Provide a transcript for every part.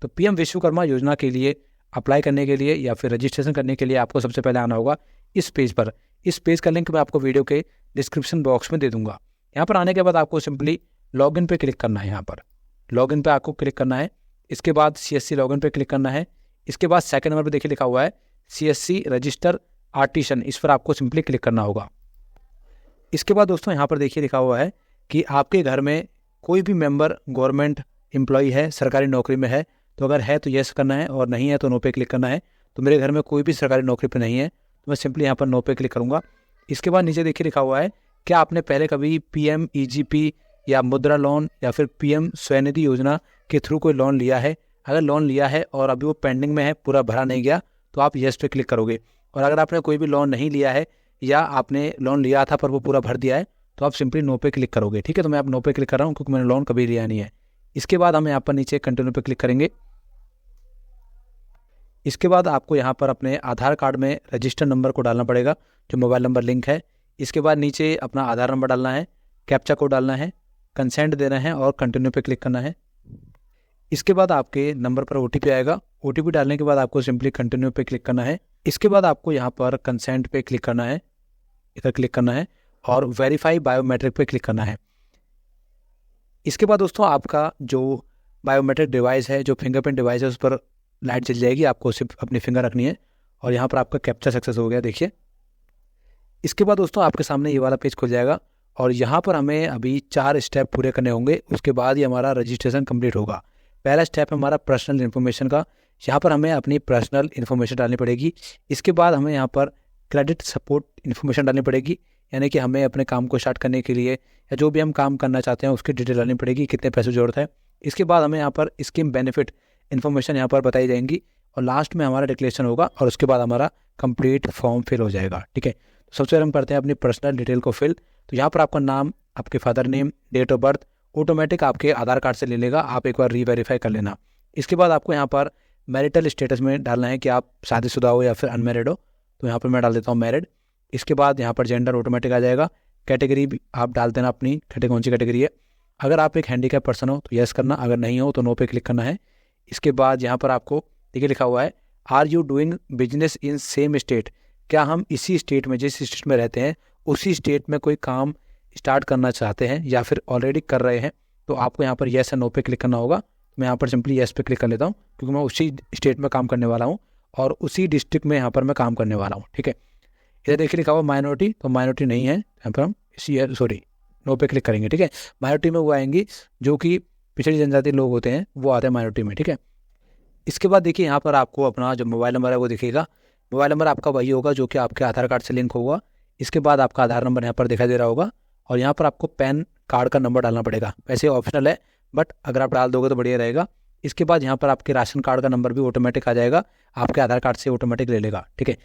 तो पीएम विश्वकर्मा योजना के लिए अप्लाई करने के लिए या फिर रजिस्ट्रेशन करने के लिए आपको सबसे पहले आना होगा इस पेज पर। इस पेज का लिंक मैं आपको वीडियो के डिस्क्रिप्शन बॉक्स में दे दूंगा। यहाँ पर आने के बाद आपको सिंपली लॉगिन पे क्लिक करना है। यहाँ पर लॉगिन पे आपको क्लिक करना है। इसके बाद CSC लॉगिन पे क्लिक करना है। इसके बाद सेकंड नंबर पे देखिए लिखा हुआ है CSC रजिस्टर आर्टिसन, इस पर आपको सिंपली क्लिक करना होगा। इसके बाद दोस्तों यहाँ पर देखिए लिखा हुआ है कि आपके घर में कोई भी मेंबर गवर्नमेंट एम्प्लॉई है, सरकारी नौकरी में है, तो अगर है तो येस करना है और नहीं है तो नो पे क्लिक करना है। तो मेरे घर में कोई भी सरकारी नौकरी पे नहीं है तो मैं सिंपली यहाँ पर नो पे क्लिक करूँगा। इसके बाद नीचे देखिए लिखा हुआ है क्या आपने पहले कभी PMEGP या मुद्रा लोन या फिर PM स्वनिधि योजना के थ्रू कोई लोन लिया है। अगर लोन लिया है और अभी वो पेंडिंग में है, पूरा भरा नहीं गया, तो आप येस पे क्लिक करोगे। और अगर आपने कोई भी लोन नहीं लिया है या आपने लोन लिया था पर वो पूरा भर दिया है, तो आप सिंपली नो पे क्लिक करोगे। ठीक है, तो मैं आप नो पे क्लिक कर रहा हूँ क्योंकि मैंने लोन कभी लिया नहीं है। इसके बाद हम यहाँ पर नीचे कंटिन्यू पे क्लिक करेंगे। इसके बाद आपको यहाँ पर अपने आधार कार्ड में रजिस्टर नंबर को डालना पड़ेगा जो मोबाइल नंबर लिंक है। इसके बाद नीचे अपना आधार नंबर डालना है, कैप्चा कोड डालना है, कंसेंट देना है और कंटिन्यू पे क्लिक करना है। इसके बाद आपके नंबर पर OTP आएगा। OTP डालने के बाद आपको सिंपली कंटिन्यू पे क्लिक करना है। इसके बाद आपको यहाँ पर कंसेंट पे क्लिक करना है, इधर क्लिक करना है और वेरीफाई बायोमेट्रिक पे क्लिक करना है। इसके बाद दोस्तों आपका जो बायोमेट्रिक डिवाइस है, जो फिंगरप्रिंट डिवाइस है, उस पर लाइट जल जाएगी। आपको सिर्फ अपनी फिंगर रखनी है और यहाँ पर आपका कैप्चा सक्सेस हो गया, देखिए। इसके बाद दोस्तों आपके सामने ये वाला पेज खुल जाएगा और यहाँ पर हमें अभी 4 स्टेप पूरे करने होंगे, उसके बाद ही हमारा रजिस्ट्रेशन कंप्लीट होगा। पहला स्टेप है हमारा पर्सनल इन्फॉर्मेशन का। यहाँ पर हमें अपनी पर्सनल इन्फॉर्मेशन डालनी पड़ेगी। इसके बाद हमें यहाँ पर क्रेडिट सपोर्ट इन्फॉर्मेशन डालनी पड़ेगी, यानी कि हमें अपने काम को स्टार्ट करने के लिए या जो भी हम काम करना चाहते हैं उसकी डिटेल डालनी पड़ेगी, कितने पैसे जरूरत है। इसके बाद हमें यहाँ पर स्कीम बेनिफिट इन्फॉर्मेशन यहाँ पर बताई जाएंगी और लास्ट में हमारा डिक्लेरेशन होगा और उसके बाद हमारा कंप्लीट फॉर्म फिल हो जाएगा। ठीक है, तो सबसे पहले हम करते हैं अपनी पर्सनल डिटेल को फिल। तो यहाँ पर आपका नाम, आपके father name, date of birth automatic आपके आधार कार्ड से ले लेगा, आप एक बार रीवेरीफाई कर लेना। इसके बाद आपको यहाँ पर मैरिटल स्टेटस में डालना है कि आप शादीशुदा हो या फिर अनमैरिड हो, तो यहाँ पर मैं डाल देता हूँ मैरिड। इसके बाद यहाँ पर जेंडर ऑटोमेटिक आ जाएगा। कैटेगरी आप डाल देना अपनी, कैटेगरी कौन सी कैटेगरी है। अगर आप एक हैंडीकैप पर्सन हो तो यस करना, अगर नहीं हो तो नो पे क्लिक करना है। इसके बाद यहाँ पर आपको देखिए लिखा हुआ है are you doing business in same state, क्या हम इसी स्टेट में, जिस स्टेट में रहते हैं उसी स्टेट में कोई काम स्टार्ट करना चाहते हैं या फिर ऑलरेडी कर रहे हैं, तो आपको यहाँ पर येस या नो पे क्लिक करना होगा। मैं यहाँ पर सिंपली येस पे क्लिक कर लेता हूँ क्योंकि मैं उसी स्टेट में काम करने वाला हूँ और उसी डिस्ट्रिक्ट में यहाँ पर मैं काम करने वाला हूँ। ठीक है, इधर देखिए लिखा हुआ माइनॉरिटी, तो माइनॉरिटी नहीं है, यहाँ पर हम नो पे क्लिक करेंगे। ठीक है, माइनॉरिटी में वो आएंगी जो कि पिछड़ी जनजाति लोग होते हैं, वो आते हैं माइनॉरिटी में। ठीक है, इसके बाद देखिए यहाँ पर आपको अपना जो मोबाइल नंबर है वो दिखेगा। मोबाइल नंबर आपका वही होगा जो कि आपके आधार कार्ड से लिंक होगा। इसके बाद आपका आधार नंबर यहाँ पर दिखाई दे रहा होगा और यहाँ पर आपको पैन कार्ड का नंबर डालना पड़ेगा। वैसे ऑप्शनल है बट अगर आप डाल दोगे तो बढ़िया रहेगा। इसके बाद यहाँ पर आपके राशन कार्ड का नंबर भी ऑटोमेटिक आ जाएगा, आपके आधार कार्ड से ऑटोमेटिक ले लेगा। ठीक है,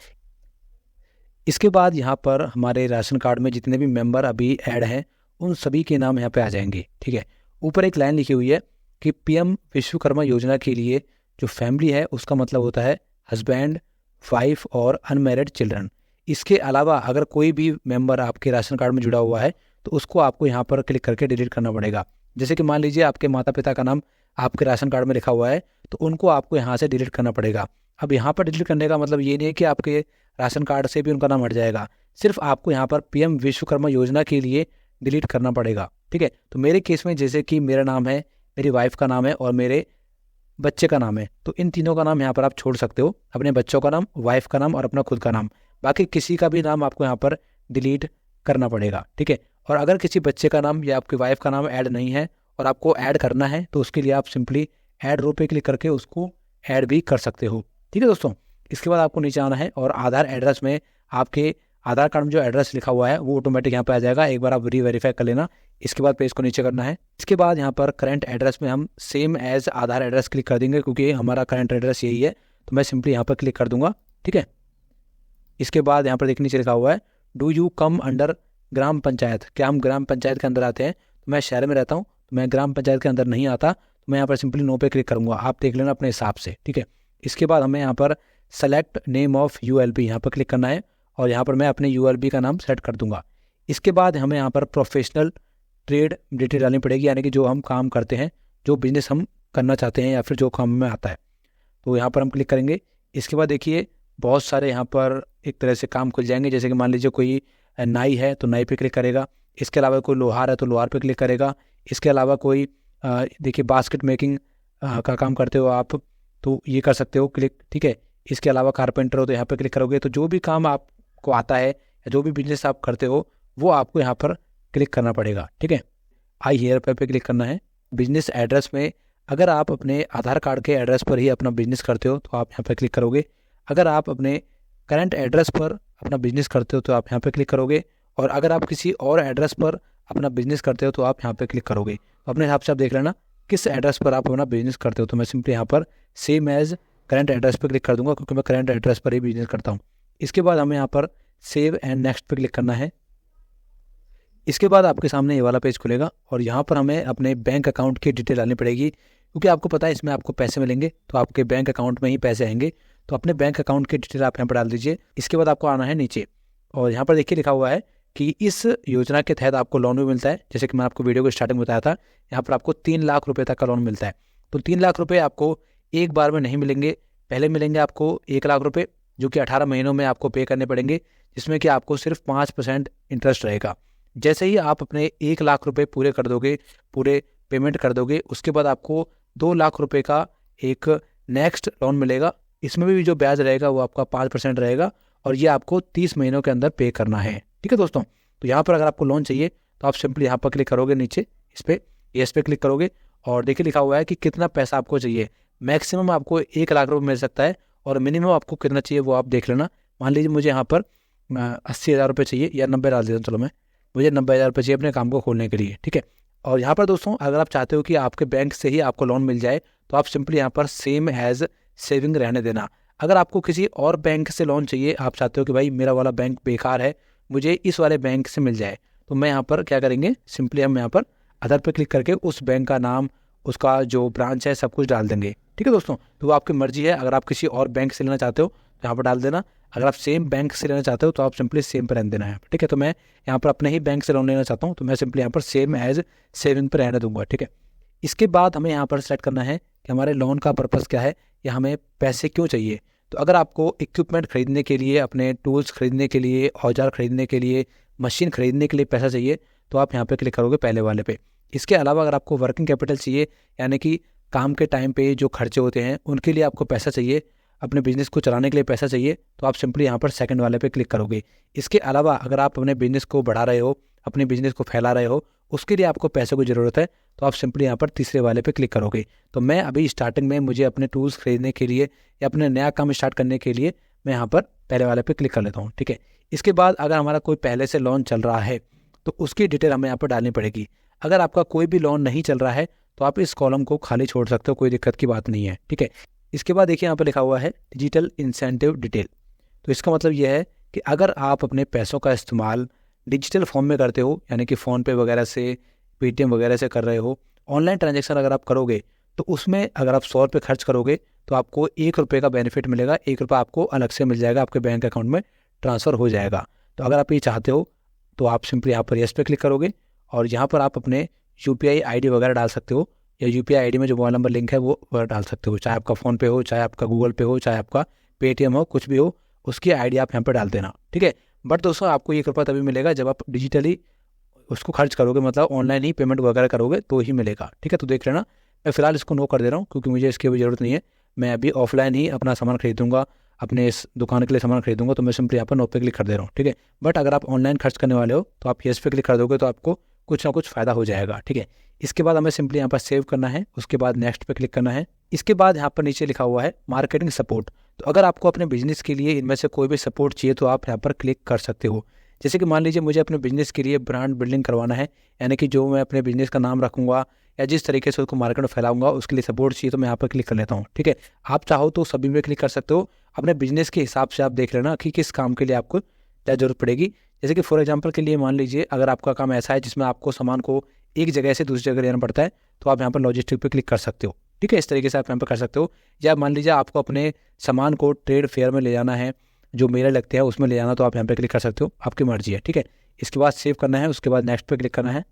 इसके बाद यहाँ पर हमारे राशन कार्ड में जितने भी मेंबर अभी ऐड हैं उन सभी के नाम यहाँ पे आ जाएंगे। ठीक है, ऊपर एक लाइन लिखी हुई है कि PM विश्वकर्मा योजना के लिए जो फैमिली है उसका मतलब होता है हस्बैंड, वाइफ और अनमैरिड चिल्ड्रन। इसके अलावा अगर कोई भी मेंबर आपके राशन कार्ड में जुड़ा हुआ है तो उसको आपको यहाँ पर क्लिक करके डिलीट करना पड़ेगा। जैसे कि मान लीजिए आपके माता पिता का नाम आपके राशन कार्ड में लिखा हुआ है तो उनको आपको यहाँ से डिलीट करना पड़ेगा। अब यहाँ पर डिलीट करने का मतलब ये नहीं है कि आपके राशन कार्ड से भी उनका नाम हट जाएगा, सिर्फ आपको यहाँ पर PM विश्वकर्मा योजना के लिए डिलीट करना पड़ेगा। ठीक है, तो मेरे केस में जैसे कि मेरा नाम है, मेरी वाइफ का नाम है और मेरे बच्चे का नाम है, तो इन तीनों का नाम यहाँ पर आप छोड़ सकते हो, अपने बच्चों का नाम, वाइफ का नाम और अपना खुद का नाम। बाकी किसी का भी नाम आपको यहाँ पर डिलीट करना पड़ेगा। ठीक है, और अगर किसी बच्चे का नाम या आपकी वाइफ का नाम ऐड नहीं है और आपको ऐड करना है तो उसके लिए आप सिंपली ऐड रो पे क्लिक करके उसको ऐड भी कर सकते हो। ठीक है दोस्तों, इसके बाद आपको नीचे आना है और आधार एड्रेस में आपके आधार कार्ड में जो एड्रेस लिखा हुआ है वो ऑटोमेटिक यहाँ पे आ जाएगा। एक बार आप रीवेरीफाई कर लेना। इसके बाद पेज को नीचे करना है। इसके बाद यहाँ पर करंट एड्रेस में हम सेम एज आधार एड्रेस क्लिक कर देंगे क्योंकि हमारा करंट एड्रेस यही है, तो मैं सिंपली यहाँ पर क्लिक कर दूंगा। ठीक है, इसके बाद यहाँ पर देखने नीचे लिखा हुआ है डू यू कम अंडर ग्राम पंचायत, क्या हम ग्राम पंचायत के अंदर आते हैं। तो मैं शहर में रहता हूँ तो मैं ग्राम पंचायत के अंदर नहीं आता, तो मैं यहाँ पर सिंपली नो पे क्लिक करूँगा। आप देख लेना अपने हिसाब से। ठीक है, इसके बाद हमें यहाँ पर सेलेक्ट नेम ऑफ ULB यहाँ पर क्लिक करना है और यहाँ पर मैं अपने ULB का नाम सेलेक्ट कर दूंगा। इसके बाद हमें यहाँ पर प्रोफेशनल ट्रेड डिटेल डालनी पड़ेगी, यानी कि जो हम काम करते हैं, जो बिजनेस हम करना चाहते हैं या फिर जो काम में आता है। तो यहाँ पर हम क्लिक करेंगे। इसके बाद देखिए बहुत सारे यहाँ पर एक तरह से काम खुल जाएंगे, जैसे कि मान लीजिए कोई नाई है तो नाई पे क्लिक करेगा। इसके अलावा कोई लोहार है तो लोहार पे क्लिक करेगा। इसके अलावा कोई देखिए बास्केट मेकिंग का काम करते हो आप तो ये कर सकते हो क्लिक, ठीक है। इसके अलावा कारपेंटर हो तो यहाँ पे क्लिक करोगे। तो जो भी काम आपको आता है या जो भी बिजनेस आप करते हो वो आपको यहाँ पर क्लिक करना पड़ेगा, ठीक है। आई हियर पे क्लिक करना है। बिजनेस एड्रेस में अगर आप अपने आधार कार्ड के एड्रेस पर ही अपना बिजनेस करते हो तो आप यहाँ पर क्लिक करोगे। अगर आप अपने करंट एड्रेस पर अपना बिजनेस करते हो तो आप यहाँ पे क्लिक करोगे। और अगर आप किसी और एड्रेस पर अपना बिजनेस करते हो तो आप यहाँ पे क्लिक करोगे। तो अपने हिसाब से आप देख लेना किस एड्रेस पर आप अपना बिजनेस करते हो। तो मैं सिंपली यहाँ पर सेम एज करंट एड्रेस पर क्लिक कर दूंगा क्योंकि मैं करंट एड्रेस पर ही बिजनेस करता हूँ। इसके बाद हमें यहाँ पर सेव एंड नेक्स्ट पे क्लिक करना है। इसके बाद आपके सामने ये वाला पेज खुलेगा और यहाँ पर हमें अपने बैंक अकाउंट की डिटेल डालनी पड़ेगी क्योंकि आपको पता है इसमें आपको पैसे मिलेंगे तो आपके बैंक अकाउंट में ही पैसे आएंगे। तो अपने बैंक अकाउंट की डिटेल आप यहाँ पर डाल दीजिए। इसके बाद आपको आना है नीचे और यहाँ पर देखिए लिखा हुआ है कि इस योजना के तहत आपको लोन भी मिलता है। जैसे कि मैं आपको वीडियो को स्टार्टिंग में बताया था, यहाँ पर आपको 3 लाख रुपए तक का लोन मिलता है। तो 3 लाख रुपए आपको एक बार में नहीं मिलेंगे, पहले मिलेंगे आपको 1 लाख रुपए जो कि 18 महीनों में आपको पे करने पड़ेंगे, जिसमें कि आपको सिर्फ 5% इंटरेस्ट रहेगा। जैसे ही आप अपने 1 लाख रुपए पूरे कर दोगे, पूरे पेमेंट कर दोगे, उसके बाद आपको 2 लाख रुपए का एक नेक्स्ट लोन मिलेगा। इसमें भी जो ब्याज रहेगा वो आपका 5% रहेगा और ये आपको 30 महीनों के अंदर पे करना है, ठीक है दोस्तों। तो यहाँ पर अगर आपको लोन चाहिए तो आप सिंपली यहाँ पर क्लिक करोगे, नीचे इस पे क्लिक करोगे और देखिए लिखा हुआ है कि कितना पैसा आपको चाहिए। मैक्सिमम आपको 1 लाख रुपये मिल सकता है और मिनिमम आपको कितना चाहिए वो आप देख लेना। मान लीजिए मुझे यहाँ पर 80,000 रुपये चाहिए या 90 डाल देता हूँ, चलो मुझे 90,000 रुपये चाहिए अपने काम को खोलने के लिए, ठीक है। और यहाँ पर दोस्तों अगर आप चाहते हो कि आपके बैंक से ही आपको लोन मिल जाए तो आप सिंपली यहाँ पर सेम एज सेविंग रहने देना। अगर आपको किसी और बैंक से लोन चाहिए, आप चाहते हो कि भाई मेरा वाला बैंक बेकार है, मुझे इस वाले बैंक से मिल जाए, तो मैं यहाँ पर क्या करेंगे, सिंपली हम यहाँ पर अदर पे क्लिक करके उस बैंक का नाम, उसका जो ब्रांच है, सब कुछ डाल देंगे, ठीक है दोस्तों। तो वो आपकी मर्जी है, अगर आप किसी और बैंक से लेना चाहते हो तो यहाँ पर डाल देना। अगर आप सेम बैंक से लेना चाहते हो तो आप सिंपली सेम पर रहने देना है, ठीक है। तो मैं यहाँ पर अपने ही बैंक से लोन लेना चाहता हूँ तो मैं सिंपली यहाँ पर सेम एज सेविंग पर रहने दूंगा, ठीक है। इसके बाद हमें यहाँ पर सेलेक्ट करना है कि हमारे लोन का पर्पज़ क्या है या हमें पैसे क्यों चाहिए। तो अगर आपको इक्विपमेंट खरीदने के लिए, अपने टूल्स खरीदने के लिए, औजार खरीदने के लिए, मशीन खरीदने के लिए पैसा चाहिए तो आप यहाँ पे क्लिक करोगे पहले वाले पे। इसके अलावा अगर आपको वर्किंग कैपिटल चाहिए, यानी कि काम के टाइम पे जो खर्चे होते हैं उनके लिए आपको पैसा चाहिए, अपने बिजनेस को चलाने के लिए पैसा चाहिए, तो आप सिंपली यहाँ पर सेकंड वाले पे क्लिक करोगे। इसके अलावा अगर आप अपने बिजनेस को बढ़ा रहे हो, अपने बिजनेस को फैला रहे हो, उसके लिए आपको पैसे की ज़रूरत है तो आप सिंपली यहाँ पर तीसरे वाले पे क्लिक करोगे। तो मैं अभी स्टार्टिंग में मुझे अपने टूल्स खरीदने के लिए या अपने नया काम स्टार्ट करने के लिए मैं यहाँ पर पहले वाले पे क्लिक कर लेता हूँ, ठीक है। इसके बाद अगर हमारा कोई पहले से लोन चल रहा है तो उसकी डिटेल हमें यहाँ पर डालनी पड़ेगी। अगर आपका कोई भी लोन नहीं चल रहा है तो आप इस कॉलम को खाली छोड़ सकते हो, कोई दिक्कत की बात नहीं है, ठीक है। इसके बाद देखिए यहाँ पर लिखा हुआ है डिजिटल इंसेंटिव डिटेल। तो इसका मतलब यह है कि अगर आप अपने पैसों का इस्तेमाल डिजिटल फॉर्म में करते हो, यानी कि फ़ोनपे वगैरह से, पेटीएम वगैरह से कर रहे हो, ऑनलाइन ट्रांजैक्शन अगर आप करोगे तो उसमें अगर आप 100 रुपये खर्च करोगे तो आपको 1 रुपये का बेनिफिट मिलेगा, 1 रुपये आपको अलग से मिल जाएगा, आपके बैंक अकाउंट में ट्रांसफ़र हो जाएगा। तो अगर आप ये चाहते हो तो आप सिंपली यहाँ पर येस पे क्लिक करोगे और यहाँ पर आप अपने UPI ID वगैरह डाल सकते हो, या UPI ID में जो मोबाइल नंबर लिंक है वो डाल सकते हो, चाहे आपका फ़ोनपे हो, चाहे आपका गूगल पे हो, चाहे आपका पेटीएम हो, कुछ भी हो, उसकी ID आप यहाँ पर डाल देना, ठीक है। बट दोस्तों आपको 1 रुपया तभी मिलेगा जब आप डिजिटली उसको खर्च करोगे, मतलब ऑनलाइन ही पेमेंट वगैरह करोगे तो ही मिलेगा, ठीक है। तो देख लेना, मैं फिलहाल इसको नो कर दे रहा हूँ क्योंकि मुझे इसकी भी ज़रूरत नहीं है। मैं अभी ऑफलाइन ही अपना सामान खरीदूंगा, अपने इस दुकान के लिए सामान खरीदूंगा, तो मैं सिंपली यहाँ पर नो पे क्लिक कर दे रहा हूँ, ठीक है। बट अगर आप ऑनलाइन खर्च करने वाले हो तो आप येस पे क्लिक कर दोगे तो आपको कुछ ना कुछ फ़ायदा हो जाएगा, ठीक है। इसके बाद हमें सिंपली यहाँ पर सेव करना है, उसके बाद नेक्स्ट पे क्लिक करना है। इसके बाद यहाँ पर नीचे लिखा हुआ है मार्केटिंग सपोर्ट। तो अगर आपको अपने बिजनेस के लिए इनमें से कोई भी सपोर्ट चाहिए तो आप यहाँ पर क्लिक कर सकते हो। जैसे कि मान लीजिए मुझे अपने बिजनेस के लिए ब्रांड बिल्डिंग करवाना है, यानी कि जो मैं अपने बिजनेस का नाम रखूँगा या जिस तरीके से उसको मार्केट में फैलाऊंगा उसके लिए सपोर्ट चाहिए, तो मैं यहाँ पर क्लिक कर लेता हूँ, ठीक है। आप चाहो तो सभी में क्लिक कर सकते हो, अपने बिजनेस के हिसाब से आप देख लेना कि किस काम के लिए आपको क्या ज़रूरत पड़ेगी। जैसे कि फॉर एग्जांपल के लिए मान लीजिए अगर आपका काम ऐसा है जिसमें आपको सामान को एक जगह से दूसरी जगह लेना पड़ता है तो आप यहाँ पर लॉजिस्टिक पे क्लिक कर सकते हो, ठीक है। इस तरीके से आप यहाँ पर कर सकते हो। या मान लीजिए आपको अपने सामान को ट्रेड फेयर में ले जाना है, जो मेले लगते हैं उसमें ले जाना, तो आप यहाँ पे क्लिक कर सकते हो, आपकी मर्जी है, ठीक है। इसके बाद सेव करना है, उसके बाद नेक्स्ट पे क्लिक करना है।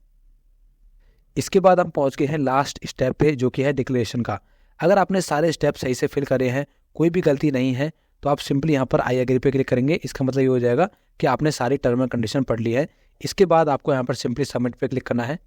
इसके बाद हम पहुंच गए हैं लास्ट स्टेप पे, जो कि है डिक्लेरेशन का। अगर आपने सारे स्टेप सही से फिल करे हैं, कोई भी गलती नहीं है, तो आप सिंपली यहाँ पर आई एग्री पे क्लिक करेंगे। इसका मतलब ये हो जाएगा कि आपने सारी टर्म एंड कंडीशन पढ़ ली है। इसके बाद आपको यहाँ पर सिंपली सबमिट पे क्लिक करना है।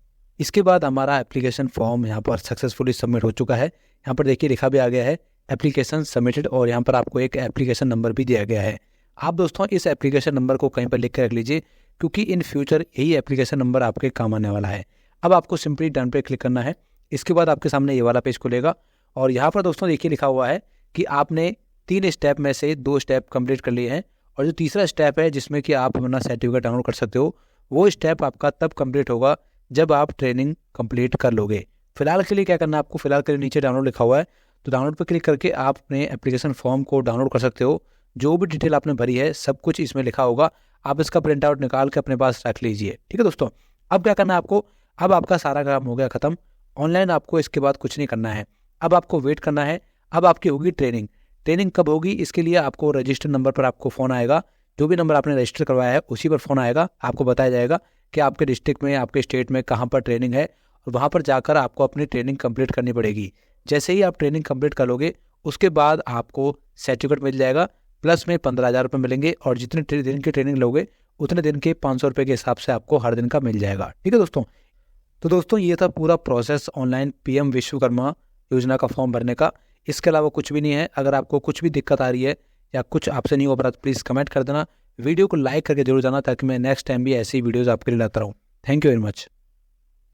इसके बाद हमारा एप्लीकेशन फॉर्म यहाँ पर सक्सेसफुली सबमिट हो चुका है। यहाँ पर देखिए लिखा भी आ गया है एप्लीकेशन सबमिटेड, और यहाँ पर आपको एक एप्लीकेशन नंबर भी दिया गया है। आप दोस्तों इस एप्लीकेशन नंबर को कहीं पर लिख कर रख लीजिए, क्योंकि इन फ्यूचर यही एप्लीकेशन नंबर आपके काम आने वाला है। अब आपको सिंपली डन पे क्लिक करना है। इसके बाद आपके सामने ये वाला पेज खुलेगा, और यहाँ पर दोस्तों देखिए लिखा हुआ है कि आपने 3 स्टेप में से 2 स्टेप कंप्लीट कर लिए हैं, और जो तीसरा स्टेप है जिसमें कि आप अपना सर्टिफिकेट डाउनलोड कर सकते हो, वो स्टेप आपका तब कंप्लीट होगा जब आप ट्रेनिंग कंप्लीट कर लोगे। फिलहाल के लिए क्या करना है आपको, फिलहाल के लिए नीचे डाउनलोड लिखा हुआ है, तो डाउनलोड पर क्लिक करके आप अपने एप्लीकेशन फॉर्म को डाउनलोड कर सकते हो। जो भी डिटेल आपने भरी है सब कुछ इसमें लिखा होगा, आप इसका प्रिंट आउट निकाल के अपने पास रख लीजिए। ठीक है दोस्तों, अब क्या करना है आपको, अब आपका सारा काम हो गया खत्म। ऑनलाइन आपको इसके बाद कुछ नहीं करना है, अब आपको वेट करना है। अब आपकी होगी ट्रेनिंग। ट्रेनिंग कब होगी, इसके लिए आपको रजिस्टर नंबर पर आपको फ़ोन आएगा। जो भी नंबर आपने रजिस्टर करवाया है उसी पर फ़ोन आएगा, आपको बताया जाएगा कि आपके डिस्ट्रिक्ट में, आपके स्टेट में कहाँ पर ट्रेनिंग है, और वहाँ पर जाकर आपको अपनी ट्रेनिंग कंप्लीट करनी पड़ेगी। जैसे ही आप ट्रेनिंग कंप्लीट कर लोगे, उसके बाद आपको सर्टिफिकेट मिल जाएगा, प्लस में 15,000 रुपये मिलेंगे, और जितने दिन की ट्रेनिंग लोगे उतने दिन के 500 रुपये के हिसाब से आपको हर दिन का मिल जाएगा। ठीक है दोस्तों, तो दोस्तों ये था पूरा प्रोसेस ऑनलाइन पीएम विश्वकर्मा योजना का फॉर्म भरने का। इसके अलावा कुछ भी नहीं है। अगर आपको कुछ भी दिक्कत आ रही है या कुछ आपसे नहीं हो पा रहा, तो प्लीज़ कमेंट कर देना। वीडियो को लाइक करके जरूर जाना, ताकि मैं नेक्स्ट टाइम भी ऐसी वीडियोज़ आपके लिए लाता रहूँ। Thank you very much.